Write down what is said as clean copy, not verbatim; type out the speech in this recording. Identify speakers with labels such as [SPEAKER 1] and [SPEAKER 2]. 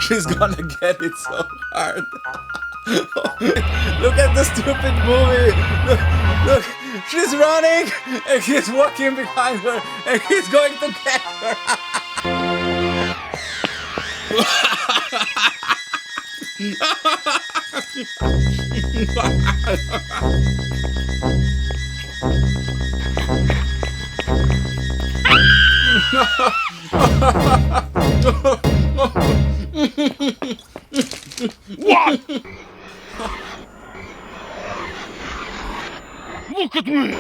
[SPEAKER 1] She's gonna get it so hard. Look at the stupid movie. Look, she's running and he's walking behind her and he's going to get her.
[SPEAKER 2] What? Look at me!